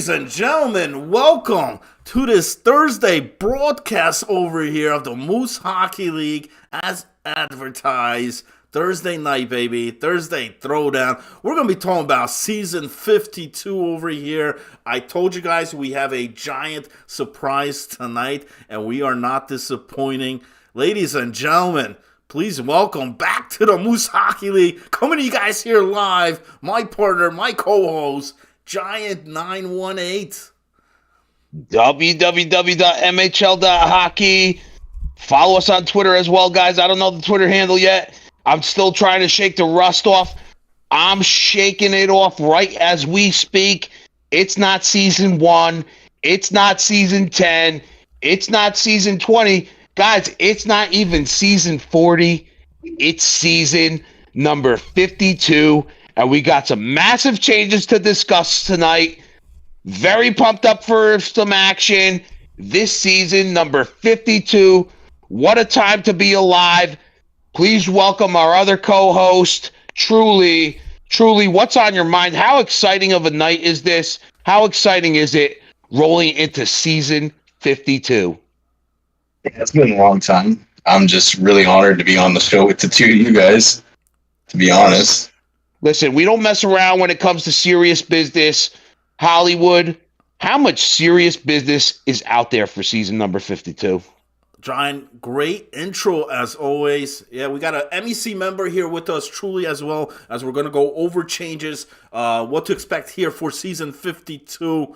Ladies and gentlemen, welcome to this Thursday broadcast over here of the Moose Hockey League as advertised. Thursday night, baby. Thursday Throwdown. We're going to be talking about season 52 over here. I told you guys we have a giant surprise tonight, and we are not disappointing. Ladies and gentlemen, please welcome back to the Moose Hockey League. Coming to you guys here live, my partner, my co-host, Giant 918. www.mhl.hockey. Follow us on Twitter as well, guys. I don't know the Twitter handle yet. I'm still trying to shake the rust off. I'm shaking it off right as we speak. It's not season 1. It's not season 10. It's not season 20. Guys, it's not even season 40. It's season number 52. And we got some massive changes to discuss tonight. Very pumped up for some action. This season, number 52. What a time to be alive. Please welcome our other co-host, Truly. Truly, what's on your mind? How exciting of a night is this? How exciting is it rolling into season 52? It's been a long time. I'm just really honored to be on the show with the two of you guys, to be honest. Listen, we don't mess around when it comes to serious business. Hollywood, how much serious business is out there for season number 52? Giant, great intro as always. Yeah, we got an MEC member here with us, Truly, as well, as we're going to go over changes, what to expect here for season 52.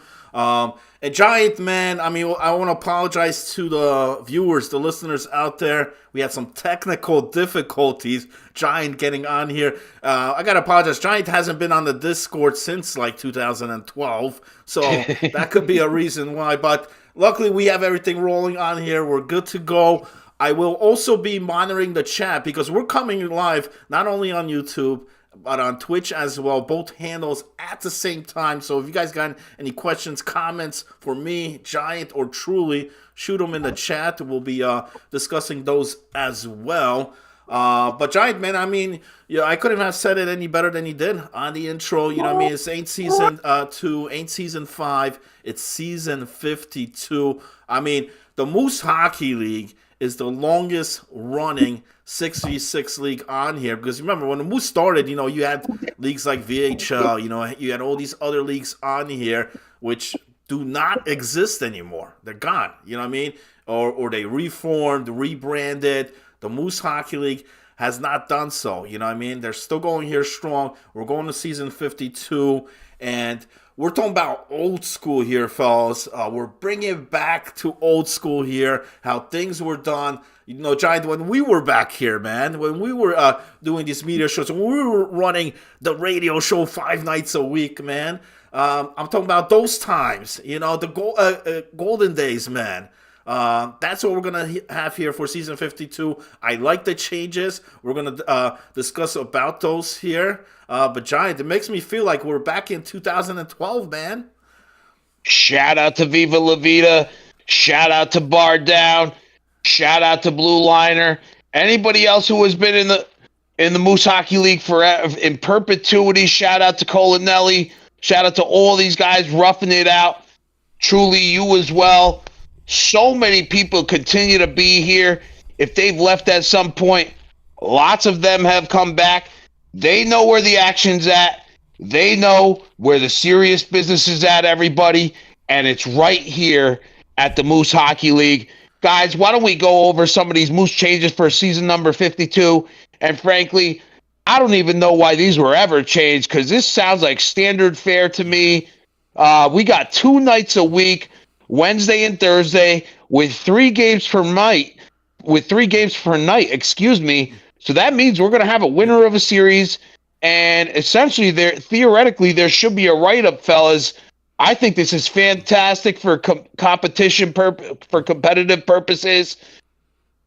And Giant, man, I mean, I want to apologize to the viewers, the listeners out there. We had some technical difficulties. Giant getting on here. I got to apologize. Giant hasn't been on the Discord since like 2012. So that could be a reason why. But luckily, we have everything rolling on here. We're good to go. I will also be monitoring the chat because we're coming live not only on YouTube, but on Twitch as well, both handles at the same time. So if you guys got any questions, comments for me, Giant, or Truly, shoot them in the chat. We'll be discussing those as well. But Giant, man, I mean, yeah, I couldn't have said it any better than he did on the intro. You know what I mean? It's ain't season 2, ain't season 5. It's season 52. I mean, the Moose Hockey League is the longest running 6v6 league on here, because remember when the Moose started, you know, you had leagues like VHL, you know, you had all these other leagues on here which do not exist anymore. They're gone, you know what I mean? Or they reformed, rebranded. The Moose Hockey League has not done so, you know what I mean? They're still going here strong. We're going to season 52, and we're talking about old school here, fellas. We're bringing back to old school here, how things were done. You know, Giant, when we were back here, man, when we were doing these media shows, when we were running the radio show 5 nights a week, man, I'm talking about those times, you know, the golden days, man. That's what we're going to have here for season 52. I like the changes. We're going to discuss about those here. But Giant, it makes me feel like we're back in 2012, man. Shout out to Viva La Vida. Shout out to Bar Down. Shout out to Blue Liner. Anybody else who has been in the Moose Hockey League forever, in perpetuity. Shout out to Colinelli. Shout out to all these guys roughing it out. Truly, you as well. So many people continue to be here. If they've left at some point, lots of them have come back. They know where the action's at. They know where the serious business is at, everybody. And it's right here at the Moose Hockey League. Guys, why don't we go over some of these Moose changes for season number 52? And frankly, I don't even know why these were ever changed, because this sounds like standard fare to me. We got 2 nights a week, Wednesday and Thursday, with 3 games per night. So that means we're going to have a winner of a series, and essentially, theoretically, there should be a write-up, fellas. I think this is fantastic for competition, for competitive purposes.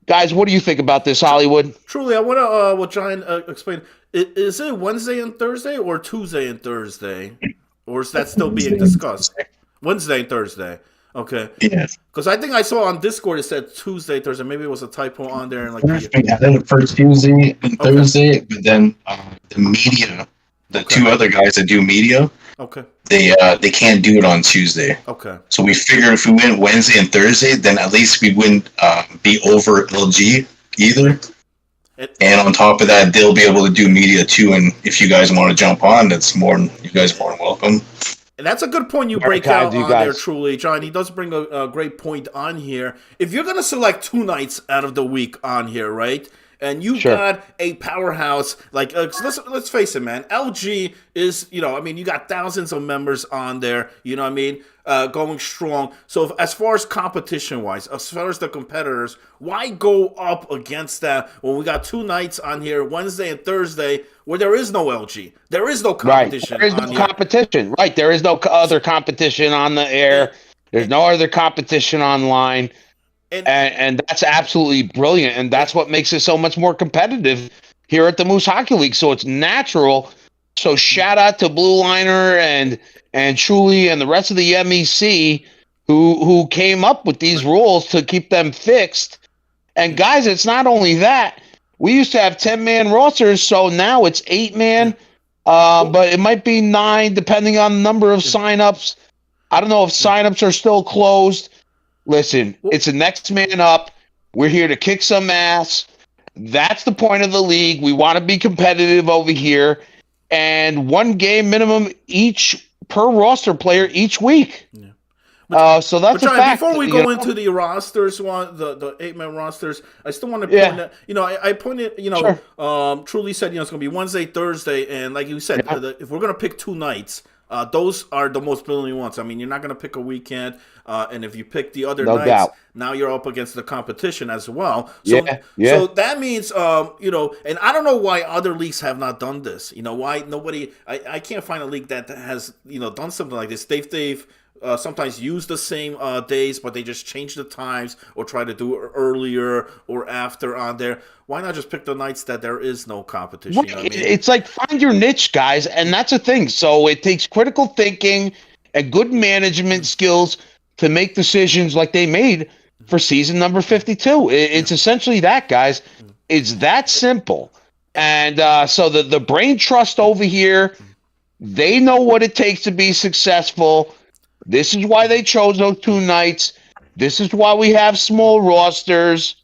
Guys, what do you think about this, Hollywood? Truly, I want to, what Giant explained. Is it Wednesday and Thursday or Tuesday and Thursday? Or is that still being discussed? Wednesday and Thursday. Okay. Yes. Because I think I saw on Discord it said Tuesday, Thursday. Maybe it was a typo on there. And We had it for Tuesday and Thursday, but then the media, the 2 other guys that do media, Okay. They can't do it on Tuesday. Okay. So we figured if we went Wednesday and Thursday, then at least we wouldn't be over LG either. And on top of that, they'll be able to do media too. And if you guys want to jump on, you guys are more than welcome. And that's a good point you break out on there, truly, John. He does bring a great point on here. If you're going to select 2 nights out of the week on here, right? And you got a powerhouse, like, let's face it, man. LG is, you got thousands of members on there, you know what I mean? Going strong. So as far as competition-wise, as far as the competitors, why go up against that when we got 2 nights on here, Wednesday and Thursday, where there is no LG? There is no competition. Right. There is no competition. Right. There is no other competition on the air. There's no other competition online. And that's absolutely brilliant. And that's what makes it so much more competitive here at the Moose Hockey League. So it's natural. So shout out to Blue Liner and Truly and the rest of the MEC who came up with these rules to keep them fixed. And guys, it's not only that. We used to have 10-man rosters, so now it's 8-man. But it might be 9 depending on the number of signups. I don't know if signups are still closed. Listen, it's the next man up. We're here to kick some ass. That's the point of the league. We want to be competitive over here. And 1 game minimum each per roster player each week. Yeah. So that's a fact. Before we go into the rosters, the 8-man rosters, I still want to point out, I pointed, Truly said, it's going to be Wednesday, Thursday, and like you said, if we're going to pick 2 nights, those are the most brilliant ones. I mean, you're not going to pick a weekend, and if you pick the other nights, now you're up against the competition as well. So, so that means, and I don't know why other leagues have not done this. Why nobody? I can't find a league that has done something like this. They've sometimes use the same days, but they just change the times or try to do it earlier or after on there. Why not just pick the nights that there is no competition? Right. You know what I mean? It's like find your niche, guys, and that's a thing. So it takes critical thinking and good management skills to make decisions like they made for season number 52. It's essentially that, guys. It's that simple. And so the brain trust over here, they know what it takes to be successful. This is why they chose those 2 nights. This is why we have small rosters.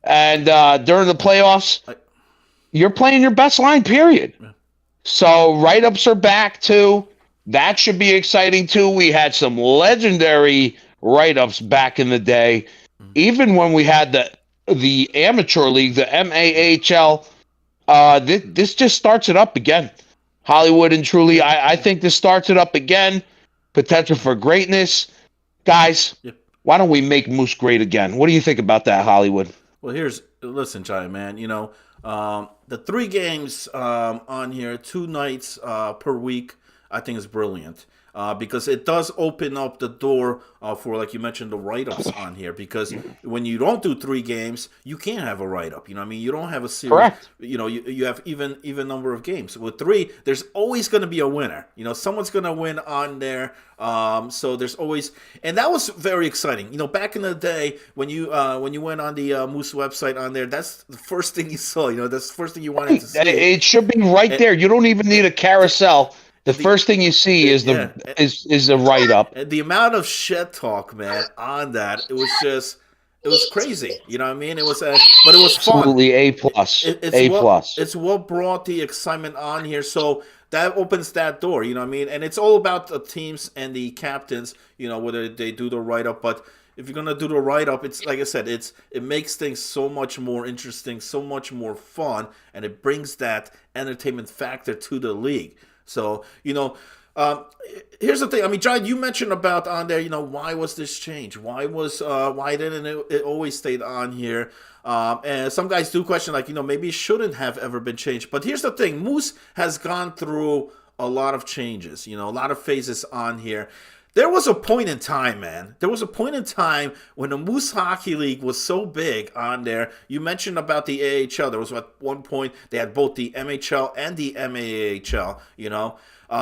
And during the playoffs, you're playing your best line, period. So write-ups are back, too. That should be exciting, too. We had some legendary write-ups back in the day. Even when we had the amateur league, the MHL, this just starts it up again. Hollywood and Truly, I think this starts it up again. Potential for greatness. Guys, why don't we make Moose great again? What do you think about that, Hollywood? Well, listen, Giant Man, the 3 games on here, 2 nights per week, I think is brilliant. Because it does open up the door for, like you mentioned, the write-ups on here. Because when you don't do 3 games, you can't have a write-up. You don't have a series. Correct. You have even number of games. With 3, there's always going to be a winner. Someone's going to win on there. So there's always, and that was very exciting. Back in the day when you went on the Moose website on there, that's the first thing you saw. That's the first thing you wanted to see. It should be right there. You don't even need a carousel. The first thing you see is is a write up. The amount of shit talk, man, on that, it was crazy. You know what I mean? It was, but it was fun. Absolutely A+. A+. It's what brought the excitement on here. So that opens that door. You know what I mean? And it's all about the teams and the captains. Whether they do the write up, but if you're gonna do the write up, it's like I said, it makes things so much more interesting, so much more fun, and it brings that entertainment factor to the league. So, here's the thing. I mean, John, you mentioned about on there, why was this change? Why didn't it always stayed on here? And some guys do question, like, maybe it shouldn't have ever been changed. But here's the thing. Moose has gone through a lot of changes, a lot of phases on here. There was a point in time, man. There was a point in time when the Moose Hockey League was so big on there. You mentioned about the AHL. There was at one point they had both the MHL and the MAHL,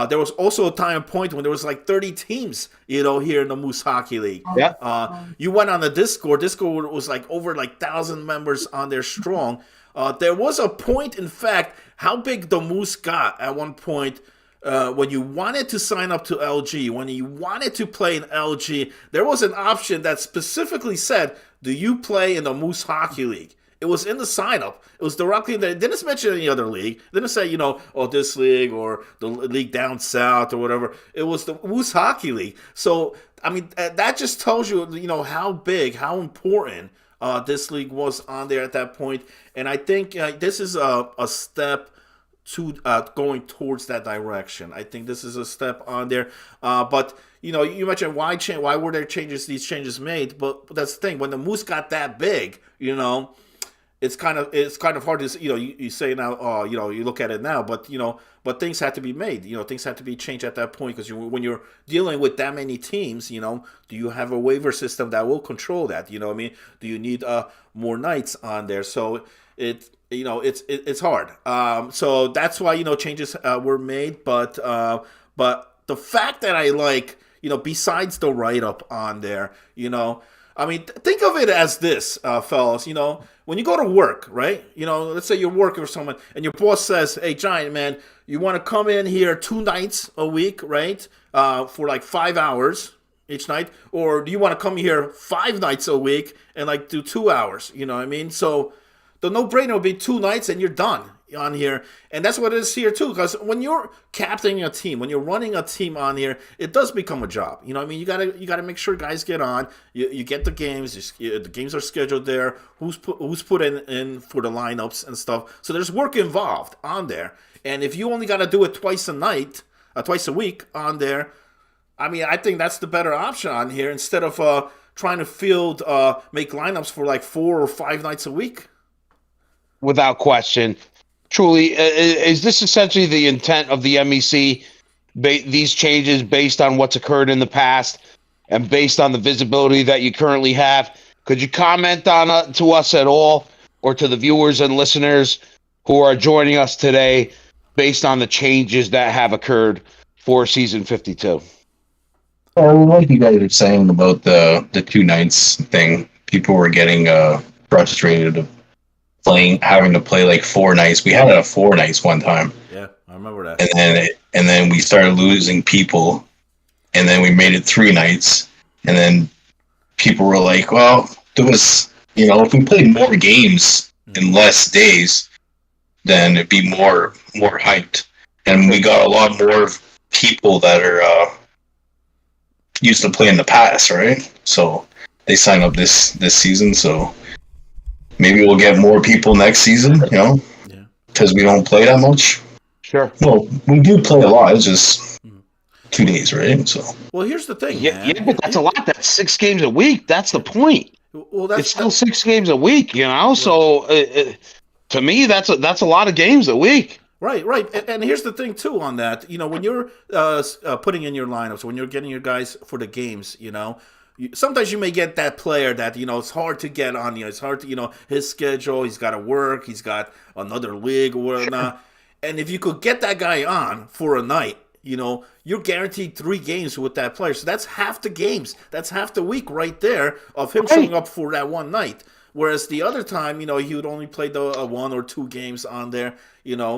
There was also a time and point when there was like 30 teams, here in the Moose Hockey League. Yeah. You went on the Discord. Discord was like over 1,000 members on there strong. There was a point, in fact, how big the Moose got at one point. when you wanted to sign up to LG, when you wanted to play in LG, there was an option that specifically said, do you play in the Moose Hockey League? It was in the sign up. It was directly there. It didn't mention any other league. It didn't say, oh, this league or the league down south or whatever. It was the Moose Hockey League. So, I mean, that just tells you, how big, how important this league was on there at that point. And I think this is a step to going towards that direction. I think this is a step on there. But you mentioned why were there these changes made? But that's the thing. When the Moose got that big, it's kind of hard to you say now. You look at it now, but things had to be made. Things had to be changed at that point because when you're dealing with that many teams, do you have a waiver system that will control that? You know what I mean? Do you need more nights on there? So it's hard. So that's why changes were made. But the fact that I like besides the write up on there, I mean, think of it as this, fellas. When you go to work, right? Let's say you're working for someone, and your boss says, "Hey, Giant man, you want to come in here 2 nights a week, right? For like 5 hours each night, or do you want to come here 5 nights a week and like do 2 hours? You know what I mean? So the no-brainer would be 2 nights, and you're done on here, and that's what it is here too. Because when you're captaining a team, when you're running a team on here, it does become a job. You know what I mean? You gotta make sure guys get on. You get the games. The games are scheduled there. Who's put in for the lineups and stuff. So there's work involved on there. And if you only got to do it twice a week on there, I mean, I think that's the better option on here instead of trying to make lineups for like 4 or 5 nights a week. Without question. Truly, is this essentially the intent of the MEC? These changes based on what's occurred in the past and based on the visibility that you currently have? Could you comment on to us at all, or to the viewers and listeners who are joining us today, based on the changes that have occurred for season 52? Like you guys are saying about the 2 nights thing, people were getting frustrated of having to play like 4 nights. We had it at 4 nights one time. Yeah, I remember that. And then we started losing people, and then we made it 3 nights, and then people were like, well, there was, if we played more games in less days, then it'd be more hyped. And we got a lot more people that are used to play in the past, right? So they signed up this season, so maybe we'll get more people next season, because we don't play that much. Sure. Well, we do play a lot. It's just 2 days, right? So. Well, here's the thing. Yeah, but that's a lot. That's 6 games a week. That's the point. Well, it's still 6 games a week, So to me, that's a lot of games a week. Right. And here's the thing too on that. When you're putting in your lineups, when you're getting your guys for the games, sometimes you may get that player that, it's hard to get on, it's hard to, his schedule, he's got to work, he's got another league or whatnot. Sure. And if you could get that guy on for a night, you're guaranteed 3 games with that player. So that's half the games. That's half the week right there of him showing up for that one night. Whereas the other time, he would only play the 1 or 2 games on there,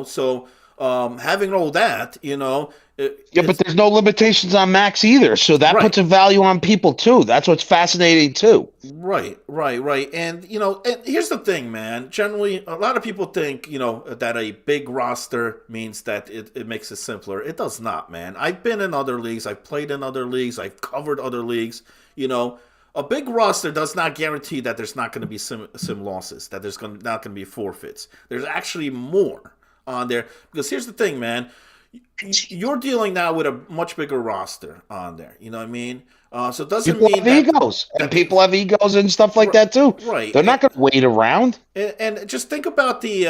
So having all that, but there's no limitations on max either, so that puts a value on people too. That's what's fascinating too. Right. And and here's the thing, man. Generally, a lot of people think that a big roster means that it makes it simpler. It does not, man. I've been in other leagues, I've played in other leagues, I've covered other leagues. A big roster does not guarantee that there's not going to be sim losses, that there's not going to be forfeits. There's actually more on there, because here's the thing, man. You're dealing now with a much bigger roster on there. You know what I mean? So it doesn't mean that egos, and people have egos and stuff like that too. Right? They're not going to wait around. And just think about the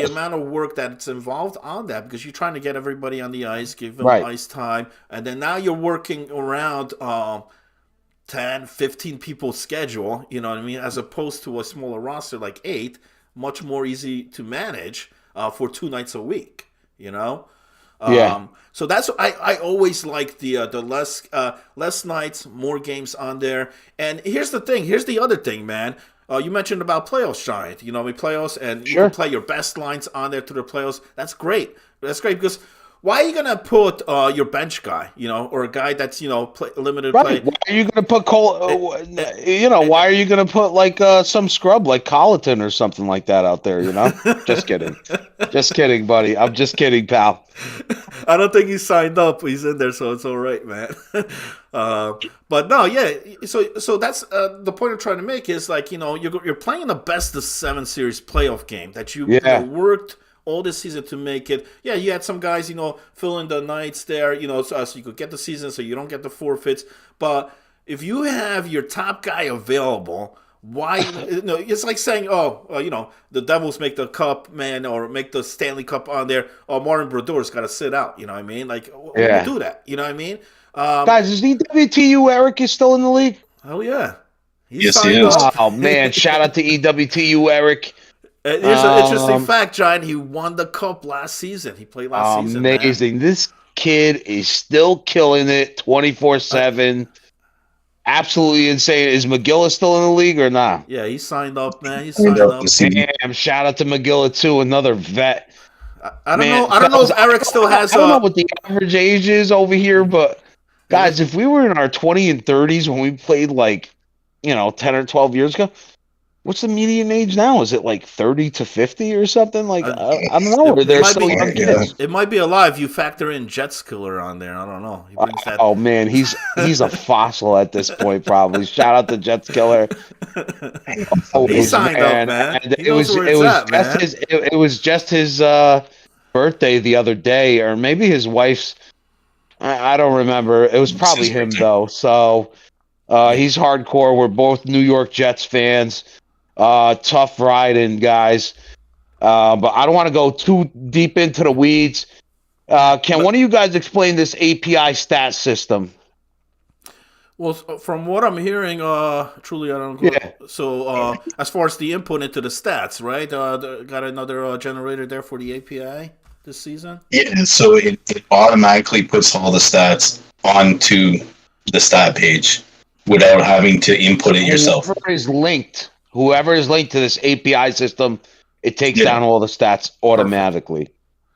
amount of work that's involved on that, because you're trying to get everybody on the ice, give them ice time, and then now you're working around 10, 15 people schedule. You know what I mean? As opposed to a smaller roster like 8, much more easy to manage for 2 nights a week. So that's I always like the less nights, more games on there. And here's the thing. Here's the other thing, man. You mentioned about playoffs, Giant. Playoffs, and you can play your best lines on there through the playoffs. That's great. That's great because why are you gonna put your bench guy, or a guy that's limited Right. play? Why are you going to put why are you going to put like some scrub like Colleton or something like that out there, Just kidding. Just kidding, buddy. I'm just kidding, pal. I don't think he signed up. He's in there, so it's all right, man. But no, yeah. So that's the point I'm trying to make is like you're playing the best of 7 series playoff game that you worked all this season to make it. Yeah, you had some guys fill in the nights there, so you could get the season, so you don't get the forfeits. But if you have your top guy available, why? It's like saying, the Devils make the cup, man, or make the Stanley Cup on there. Oh, Martin Brodeur's got to sit out. You know what I mean? Like, when you do that, you know what I mean? Guys, is EWTU Eric is still in the league? Oh yeah, yes, he is. Oh man, shout out to EWTU Eric. Here's an interesting fact, John. He won the cup last season. He played last season. Amazing! Man. This kid is still killing it 24/7. Absolutely insane. Is McGill still in the league or not? Yeah, he signed up, man. He signed up. Damn! Shout out to McGill too, another vet. I don't know. I don't know if Eric still has. I don't know what the average age is over here, but guys, if we were in our 20s and 30s when we played 10 or 12 years ago, what's the median age now? Is it like 30 to 50 or something? I don't know. They're still young kids. It might be alive. You factor in Jets killer on there. I don't know. He brings that. Oh man, he's a fossil at this point. Probably. Shout out to Jets killer. He signed up, man. And it was just his birthday the other day, or maybe his wife's. I don't remember. It was probably him though. So he's hardcore. We're both New York Jets fans. Tough riding, guys. But I don't want to go too deep into the weeds. Can one of you guys explain this API stat system? Well, from what I'm hearing, truly, I don't know. Yeah. So, as far as the input into the stats, right? Got another generator there for the API this season? Yeah, so it automatically puts all the stats onto the stat page without having to input it yourself. Whoever is linked to this API system, it takes down all the stats automatically.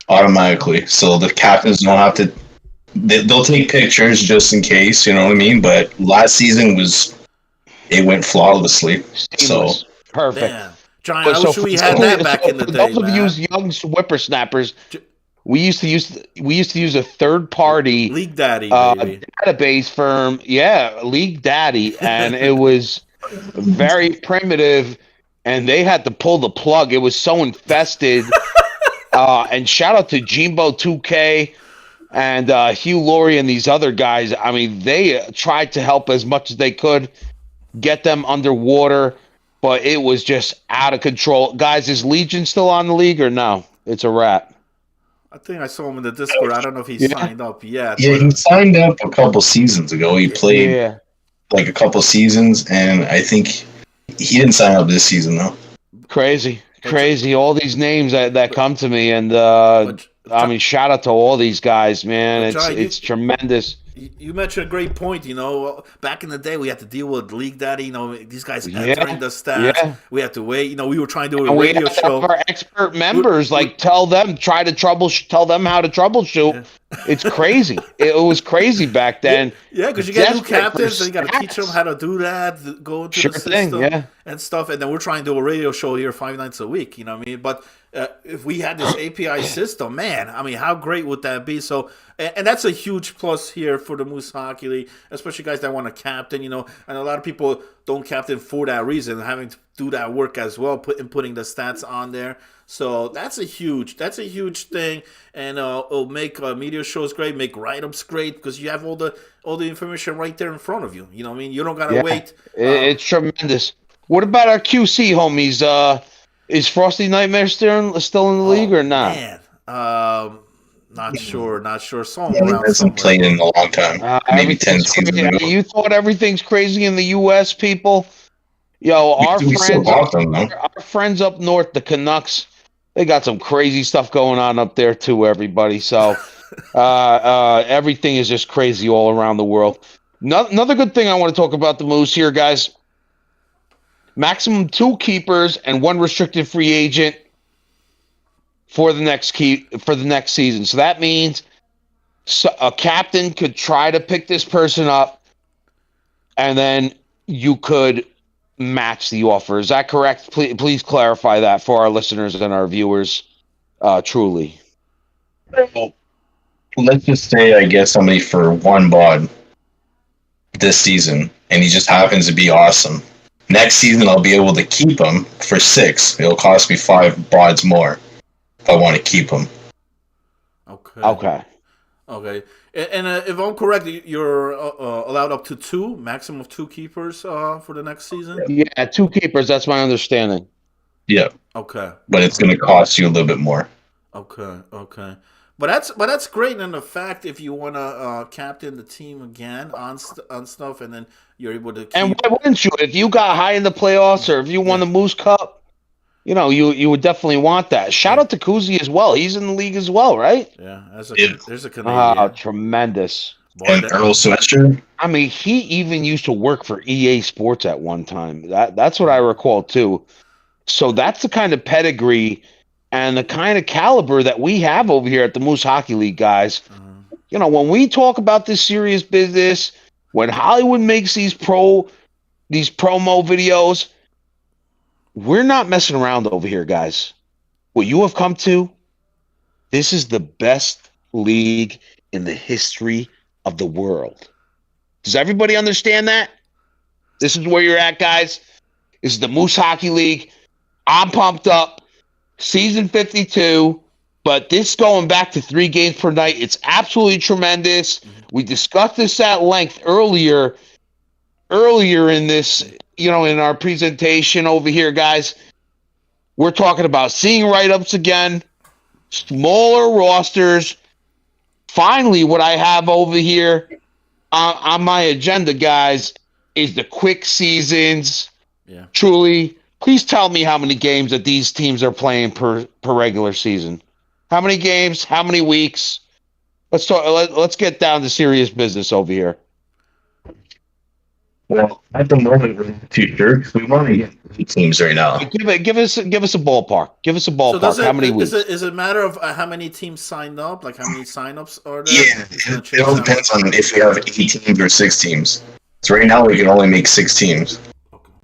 Automatically. So the captains don't have to... They'll take pictures just in case, you know what I mean? But last season it went flawlessly. Seamless. So perfect. Damn. John, I wish we had that back in the day. Those of you young whippersnappers, we used to use a third party League Daddy database firm. Yeah, League Daddy, and it was very primitive, and they had to pull the plug. It was so infested. And shout out to Jimbo 2K and Hugh Laurie and these other guys. I mean, they tried to help as much as they could, get them underwater, but it was just out of control. Guys, is Legion still on the league or no? It's a wrap. I think I saw him in the Discord. I don't know if he signed up yet. Yeah, he signed up a couple seasons ago. He played like a couple seasons, and I think he didn't sign up this season, though. Crazy. All these names that come to me, and I mean, shout out to all these guys, man. It's tremendous. You mentioned a great point. Back in the day, we had to deal with League Daddy. These guys entering the stats. Yeah. We had to wait. We were trying to do a radio show. Our expert members tell them how to troubleshoot. Yeah. It's crazy. It was crazy back then. Yeah, because you get new captains, and you got to teach them how to do that, go into the system and stuff. And then we're trying to do a radio show here 5 nights a week. You know what I mean? But if we had this API system, man, I mean, how great would that be? So, and that's a huge plus here for the Moose Hockey League, especially guys that want to captain. And a lot of people don't captain for that reason, having to do that work as well, putting the stats on there. So that's a huge thing, and it'll make media shows great, make write-ups great, because you have all the information right there in front of you. You know what I mean? You don't gotta wait. It's tremendous. What about our QC homies? Is Frosty Nightmare still in the league or not? Man, not sure. Saw him he hasn't played in a long time. Maybe 10 seasons ago. You thought everything's crazy in the U.S., people? Yo, our friends up north, the Canucks, they got some crazy stuff going on up there too, everybody. So everything is just crazy all around the world. Another good thing I want to talk about the Moose here, guys. Maximum 2 keepers and 1 restricted free agent for the next season. So that means So a captain could try to pick this person up, and then you could match the offer. Is that correct? Please clarify that for our listeners and our viewers. Truly. Well, let's just say I get somebody for one bod this season, and he just happens to be awesome. Next season, I'll be able to keep him for 6. It'll cost me 5 bods more if I want to keep him. Okay. And if I'm correct, you're allowed up to 2, maximum of 2 keepers for the next season? Yeah, 2 keepers. That's my understanding. Yeah. Okay. But it's going to cost you a little bit more. Okay. But that's great. And the fact if you want to captain the team again on stuff, and then you're able to keep... And why wouldn't you? If you got high in the playoffs or if you won the Moose Cup, you would definitely want that. Shout out to Kuzi as well. He's in the league as well, right? Yeah. There's a Canadian. Oh, tremendous. And Earl Swester? I mean, he even used to work for EA Sports at one time. That's what I recall too. So that's the kind of pedigree and the kind of caliber that we have over here at the Moose Hockey League, guys. When we talk about this serious business, when Hollywood makes these promo videos, we're not messing around over here, guys. What you have come to, this is the best league in the history of the world. Does everybody understand that? This is where you're at, guys. This is the Moose Hockey League. I'm pumped up. Season 52, but this going back to 3 games per night, it's absolutely tremendous. We discussed this at length earlier in this, in our presentation over here, guys. We're talking about seeing write-ups again, smaller rosters. Finally, what I have over here on my agenda, guys, is the quick seasons. Yeah. Truly. Please tell me how many games that these teams are playing per regular season. How many games? How many weeks? Let's talk. Let's get down to serious business over here. Well, at the moment, we're not too sure because we want to get 8 teams right now. Give us a ballpark. Give us a ballpark. So how many weeks? Is it a matter of how many teams signed up? Like how many signups are there? Yeah, it all depends on if we have 8 teams or 6 teams. So right now we can only make 6 teams.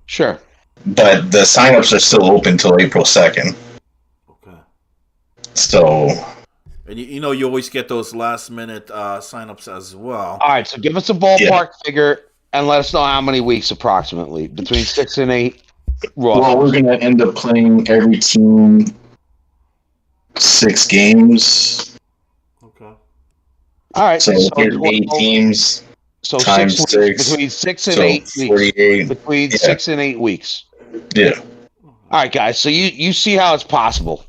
Sure. But the signups are still open till April 2nd. Okay. So. And you always get those last minute signups as well. All right, so give us a ballpark figure and let us know how many weeks approximately between 6 and 8. Well, we're gonna end up playing every team 6 games. Okay. All right. So 8 teams. So times 6 6 between 6 and so 8 48. weeks. Between 6 and 8 weeks. Yeah. All right, guys. So you see how it's possible.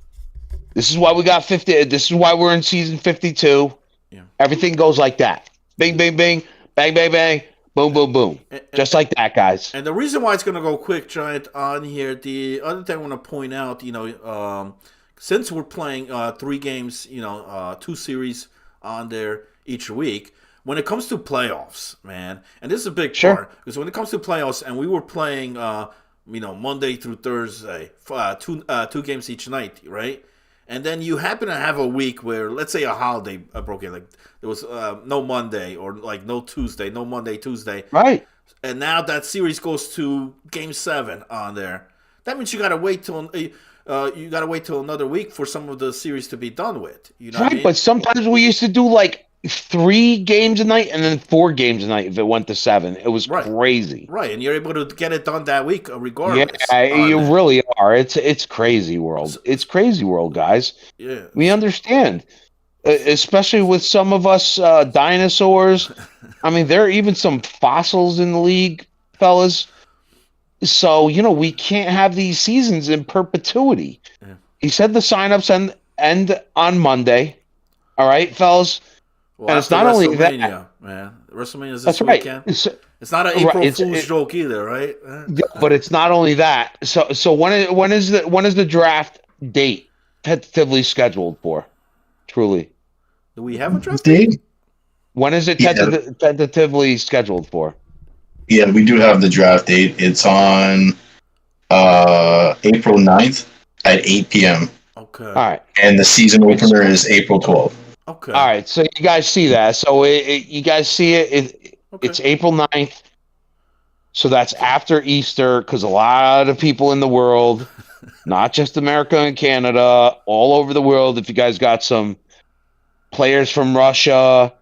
This is why we got 50. This is why we're in season 52. Yeah. Everything goes like that. Bing, bing, bing. Bang, bang, bang. Boom, boom, boom. Just like that, guys. And the reason why it's going to go quick, Giant, on here, the other thing I want to point out, since we're playing 3 games, 2 series on there each week, when it comes to playoffs, man, and this is a big part, because when it comes to playoffs, and we were playing, Monday through Thursday, 2 games each night, right? And then you happen to have a week where, let's say, a holiday broke in, like there was no Monday or like no Tuesday, no Monday, Tuesday, right? And now that series goes to Game 7 on there. That means you gotta wait till another week for some of the series to be done with. You know, right? What I mean? But sometimes we used to do like 3 games a night and then 4 games a night if it went to 7. It was crazy. Right, and you're able to get it done that week regardless. Yeah, you really are. It's crazy world. It's crazy world, guys. Yeah. We understand. Especially with some of us dinosaurs. I mean, there are even some fossils in the league, fellas. So, we can't have these seasons in perpetuity. Yeah. He said the signups end on Monday. All right, fellas? Well, and it's not only that, man. WrestleMania is this weekend. Right. It's not an April Fool's joke either, right? But it's not only that. So when is the draft date tentatively scheduled for? Truly, do we have a draft date? When is it tentatively scheduled for? Yeah, we do have the draft date. It's on April 9th at 8 p.m. Okay. All right. And the season opener is April 12th. Okay. All right, so you guys see that. So you guys see it. Okay. It's April 9th. So that's after Easter because a lot of people in the world, not just America and Canada, all over the world, if you guys got some players from Russia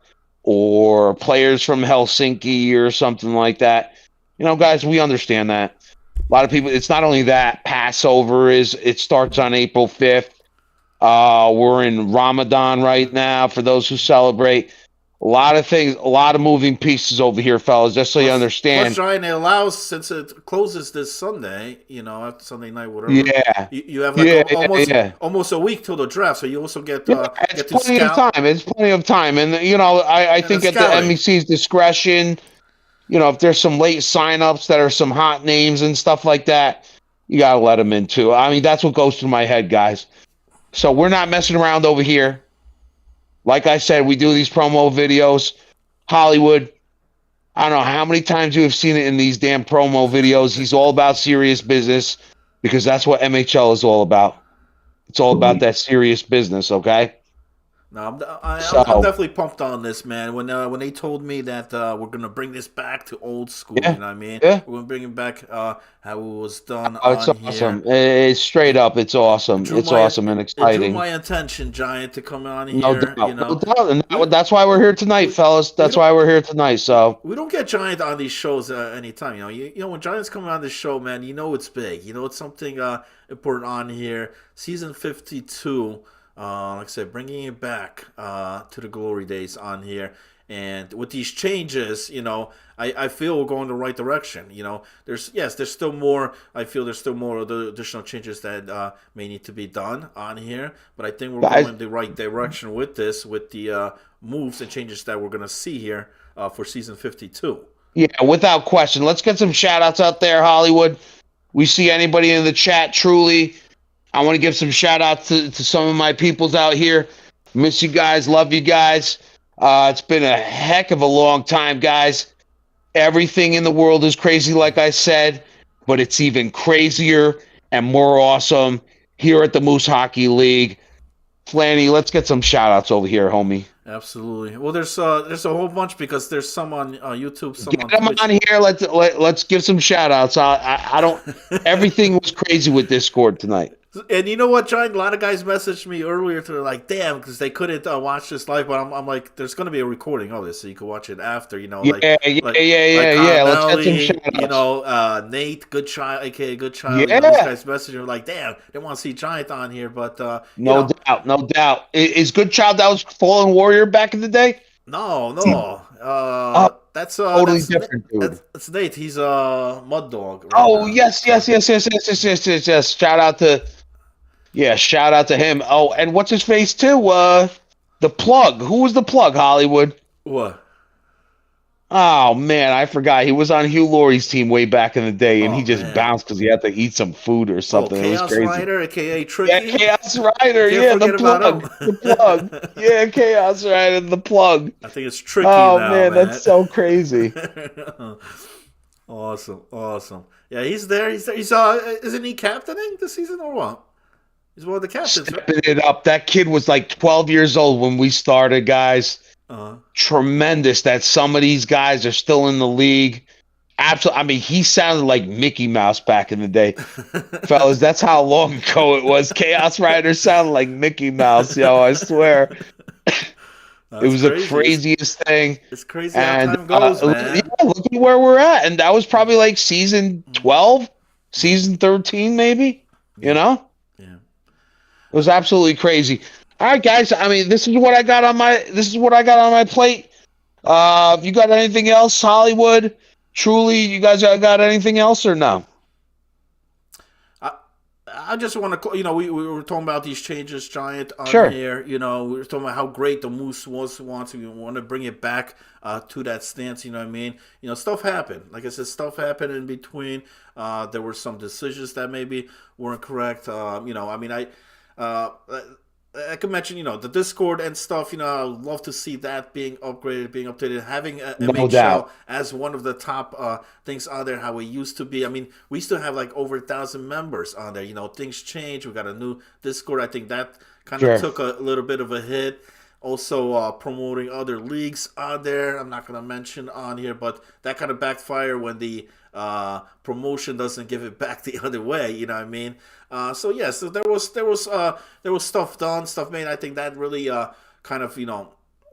or players from Helsinki or something like that, guys, we understand that. A lot of people, it's not only that, Passover it starts on April 5th. We're in Ramadan right now for those who celebrate. A lot of things, a lot of moving pieces over here, fellas, just so you Plus, understand. Giant, it allows, since it closes this Sunday, after Sunday night, whatever. Yeah. You have like Yeah. almost a week till the draft, so you also get It's get to plenty of scout. time. It's plenty of time. And, I And the think at the scouting. MEC's discretion, if there's some late signups that are some hot names and stuff like that, you got to let them in too. I mean, that's what goes through my head, guys. So we're not messing around over here. Like I said, we do these promo videos. Hollywood, I don't know how many times you have seen it in these damn promo videos. He's all about serious business because that's what MHL is all about. It's all about that serious business, okay? No, So, I'm definitely pumped on this, man. When they told me that we're gonna bring this back to old school, yeah, you know what I mean? yeah. We're gonna bring it back how it was done Oh, it's on awesome. here. It's straight up. It's awesome. It's awesome and It drew exciting. my attention, Giant, to come on No here. doubt. No doubt. And that's why we're here tonight, fellas. we That's don't why we're here tonight. So, we don't get Giant on these shows anytime. When Giant's coming on this show, man, it's big. It's something important on here. Season 52. Like I said, bringing it back to the glory days on here. And with these changes, I feel we're going the right direction. There's still more. I feel there's still more of the additional changes that may need to be done on here. But I think we're going the right direction with this, with the moves and changes that we're going to see here for season 52. yeah, without question. Let's get some shout outs out there, Hollywood. We see anybody in the chat, truly. I want to give some shout outs to some of my peoples out here. Miss you guys. Love you guys. It's been a heck of a long time, guys. Everything in the world is crazy, like I said, but it's even crazier and more awesome here at the Moose Hockey League. Flanny, let's get some shout outs over here, homie. Absolutely. Well, there's a whole bunch because there's some on YouTube, some Get on them Twitch. on here. Let's give some shout outs. I don't. Everything was crazy with Discord tonight. And you know what, Giant? A lot of guys messaged me earlier. They're like, "Damn," because they couldn't watch this live. But I'm like, "There's going to be a recording of this, so you can watch it after." Yeah. Like Let's get some shout outs. Nate, Good Child, aka Good Child. Yeah. These guys messaging like, "Damn, they want to see Giant on here." But no doubt. Is Good Child that was Fallen Warrior back in the day? No. That's totally different, dude. That's Nate. He's a Mud Dog. Right Oh now. yes. Shout out to him. Oh, and what's his face too? The Plug. Who was the Plug? Hollywood. What? Oh man, I forgot. He was on Hugh Laurie's team way back in the day, and he just man. bounced because he had to eat some food or something. It was Chaos crazy. Rider, aka Tricky. Yeah, Chaos Rider. Can't The forget about Plug. The Plug. Yeah, Chaos Rider. The Plug. I think it's Tricky Oh now, man, that's so crazy. Awesome. Yeah, he's there. He's isn't he captaining this season or what? He's one of the captains. Stepping it up. That kid was like 12 years old when we started, guys. Tremendous that some of these guys are still in the league. Absolutely. I mean, he sounded like Mickey Mouse back in the day. Fellas, that's how long ago it was. Chaos Rider sounded like Mickey Mouse, yo, I swear. It was crazy. The craziest thing. It's crazy how time goes, man. Look at where we're at. And that was probably like season 12, season 13, maybe. You know? Yeah. It was absolutely crazy. All right, guys. I mean, this is what I got on my plate. You got anything else, Hollywood? Truly, you guys got anything else or no? I just want to, we were talking about these changes, Giant, on Sure. here. We were talking about how great the Moose want to bring it back to that stance. You know what I mean? Stuff happened. Like I said, stuff happened in between. There were some decisions that maybe weren't correct. I could mention, the Discord and stuff. I would love to see that being upgraded, being updated, having MHL doubt. as one of the top things on there, how it used to be. I mean, we still have like over 1,000 members on there. Things change. We got a new Discord. I think that kind of took a little bit of a hit. also promoting other leagues on there. I'm not going to mention on here, but that kind of backfire when the promotion doesn't give it back the other way. You know what I mean? So there was stuff done, stuff made. I think that really kind of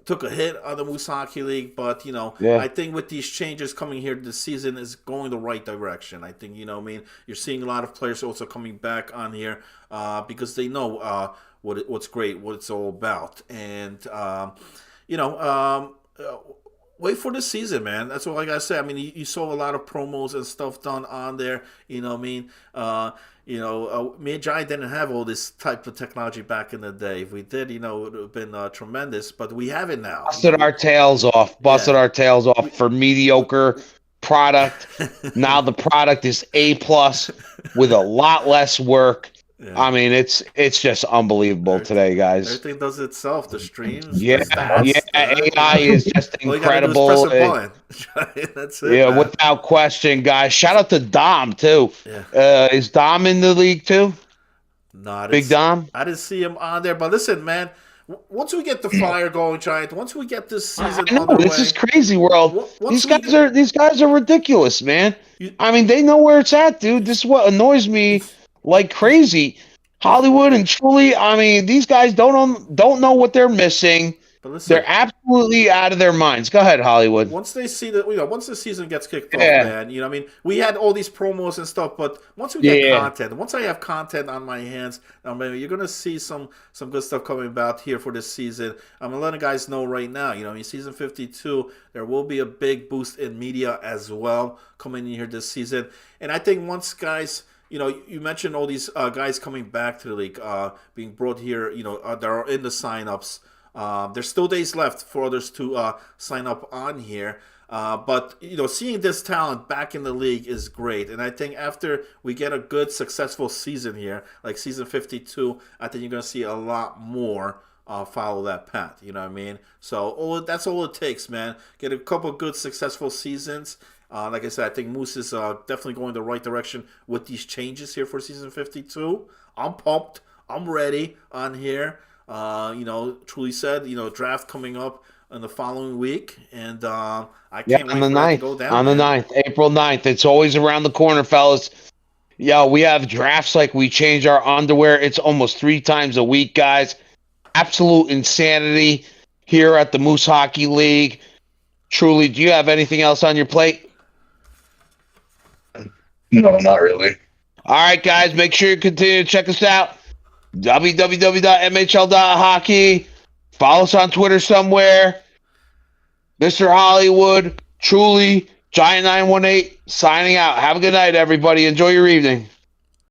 took a hit on the Moose Hockey League, but I think with these changes coming here this season is going the right direction. I think you're seeing a lot of players also coming back on here because they know what's great, what it's all about, and wait for the season, man. That's all I gotta say. I mean, you saw a lot of promos and stuff done on there. You know what I mean? Me and Giant didn't have all this type of technology back in the day. If we did, it would have been tremendous. But we have it now. Busted our tails off. Busted our tails off for mediocre product. Now the product is A+ with a lot less work. Yeah. I mean, it's just unbeliable today, guys. Everything does itself. The streams, the stats, AI is just incredible. All you gotta do is press a button. That's it. Yeah, man. Without question, guys. Shout out to Dom too. Yeah. Is Dom in the league too? No, Big Dom. I didn't see him on there, but listen, man. Once we get the fire going, Giant. Once we get this season underway, this is crazy world. These guys are ridiculous, man. I mean, they know where it's at, dude. This is what annoys me like crazy. Hollywood and Truly, I mean, these guys don't know what they're missing. But listen, they're absolutely out of their minds. Go ahead, Hollywood. Once they see that, once the season gets kicked off, man, I mean, we had all these promos and stuff, but once we get content, once I have content on my hands, maybe you're gonna see some good stuff coming about here for this season. I'm gonna let the guys know right now. Season 52, there will be a big boost in media as well coming in here this season, and I think once guys. You mentioned all these guys coming back to the league, being brought here, that are in the signups. There's still days left for others to sign up on here. But, seeing this talent back in the league is great. And I think after we get a good, successful season here, like season 52, I think you're going to see a lot more follow that path. You know what I mean? So that's all it takes, man. Get a couple good, successful seasons. Like I said, I think Moose is definitely going the right direction with these changes here for season 52. I'm pumped. I'm ready on here. Truly said, draft coming up in the following week, and I can't wait for that to go down. On the 9th, April 9th. It's always around the corner, fellas. Yo, we have drafts like we change our underwear. It's almost 3 times a week, guys. Absolute insanity here at the Moose Hockey League. Truly, do you have anything else on your plate? No, not really. All right, guys, make sure you continue to check us out. www.mhl.hockey. Follow us on Twitter somewhere. Mr. Hollywood, Truly, Giant918, signing out. Have a good night, everybody. Enjoy your evening.